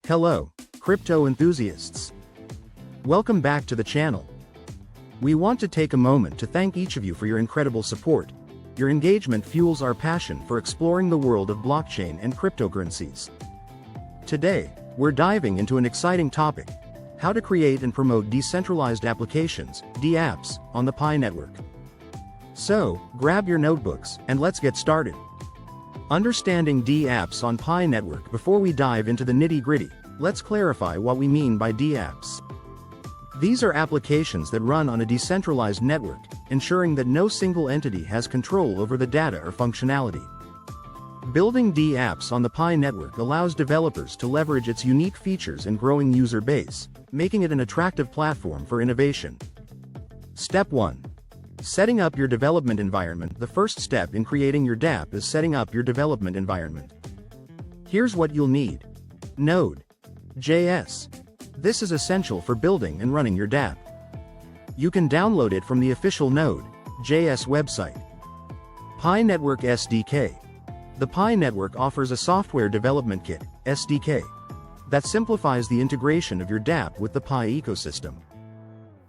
Hello, crypto enthusiasts. Welcome back to the channel. We want to take a moment to thank each of you for your incredible support. Your engagement fuels our passion for exploring the world of blockchain and cryptocurrencies. Today, we're diving into an exciting topic: how to create and promote decentralized applications, DApps, on the Pi network. So, grab your notebooks, and let's get started. Understanding DApps on Pi network. Before we dive into the nitty-gritty, let's clarify what we mean by DApps. These are applications that run on a decentralized network, ensuring that no single entity has control over the data or functionality. Building DApps on the Pi network allows developers to leverage its unique features and growing user base, making it an attractive platform for innovation. Step 1. Setting up your development environment. The first step in creating your DApp is setting up your development environment. Here's what you'll need. Node.js. This is essential for building and running your DApp. You can download it from the official Node.js website. Pi Network SDK. The Pi network offers a software development kit, SDK, that simplifies the integration of your DApp with the Pi ecosystem.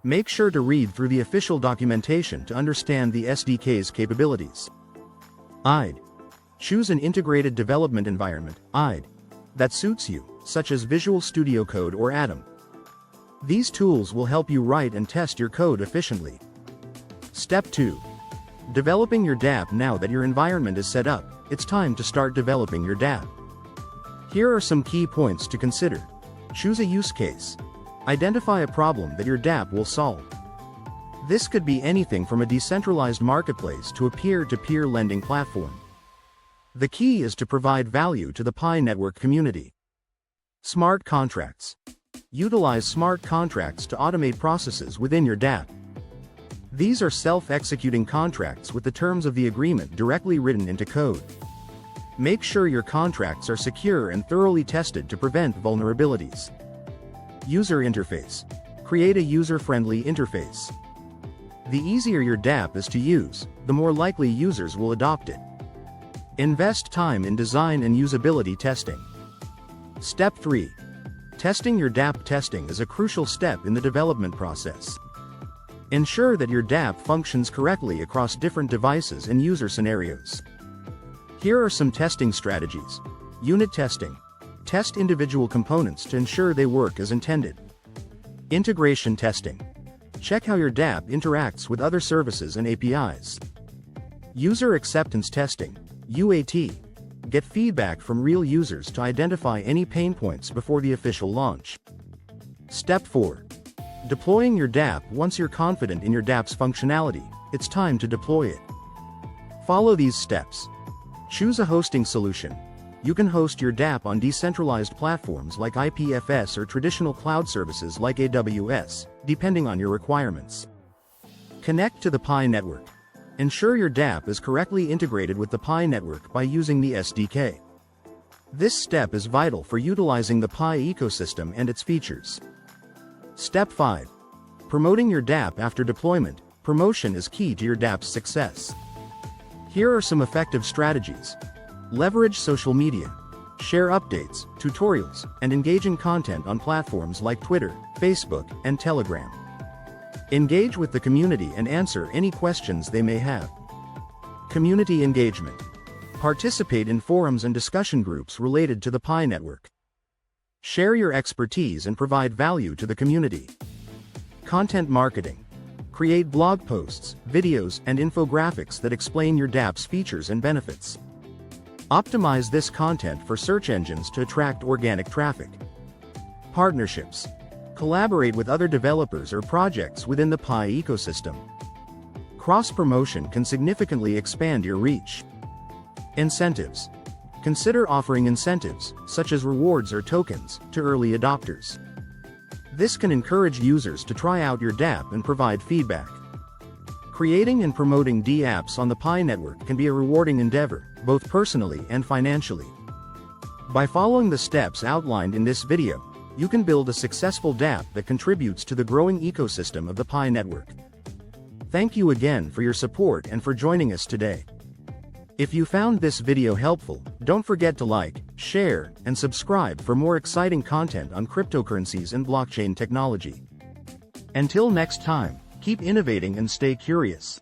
Make sure to read through the official documentation to understand the SDK's capabilities. IDE. Choose an integrated development environment, IDE, that suits you, such as Visual Studio Code or Atom. These tools will help you write and test your code efficiently. Step 2. Developing your DApp. Now that your environment is set up, it's time to start developing your DApp. Here are some key points to consider. Choose a use case. Identify a problem that your DApp will solve. This could be anything from a decentralized marketplace to a peer-to-peer lending platform. The key is to provide value to the Pi network community. Smart contracts. Utilize smart contracts to automate processes within your DApp. These are self-executing contracts with the terms of the agreement directly written into code. Make sure your contracts are secure and thoroughly tested to prevent vulnerabilities. User interface. Create a user-friendly interface. The easier your DApp is to use, the more likely users will adopt it. Invest time in design and usability testing. Step 3. Testing your DApp. Testing is a crucial step in the development process. Ensure that your DApp functions correctly across different devices and user scenarios. Here are some testing strategies. Unit testing. Test individual components to ensure they work as intended. Integration testing. Check how your DApp interacts with other services and APIs. User acceptance testing, UAT. Get feedback from real users to identify any pain points before the official launch. Step 4. Deploying your DApp. Once you're confident in your DApp's functionality, it's time to deploy it. Follow these steps. Choose a hosting solution. You can host your DApp on decentralized platforms like IPFS or traditional cloud services like AWS, depending on your requirements. Connect to the Pi network. Ensure your DApp is correctly integrated with the Pi network by using the SDK. This step is vital for utilizing the Pi ecosystem and its features. Step 5. Promoting your DApp after deployment. Promotion is key to your DApp's success. Here are some effective strategies. Leverage social media. Share updates, tutorials, and engaging content on platforms like Twitter, Facebook, and Telegram. Engage with the community and answer any questions they may have. Community engagement. Participate in forums and discussion groups related to the Pi network. Share your expertise and provide value to the community. Content marketing. Create blog posts, videos, and infographics that explain your DApp's features and benefits. Optimize this content for search engines to attract organic traffic. Partnerships. Collaborate with other developers or projects within the Pi ecosystem. Cross-promotion can significantly expand your reach. Incentives. Consider offering incentives, such as rewards or tokens, to early adopters. This can encourage users to try out your DApp and provide feedback. Creating and promoting DApps on the Pi network can be a rewarding endeavor, both personally and financially. By following the steps outlined in this video, you can build a successful DApp that contributes to the growing ecosystem of the Pi network. Thank you again for your support and for joining us today. If you found this video helpful, don't forget to like, share, and subscribe for more exciting content on cryptocurrencies and blockchain technology. Until next time, keep innovating and stay curious.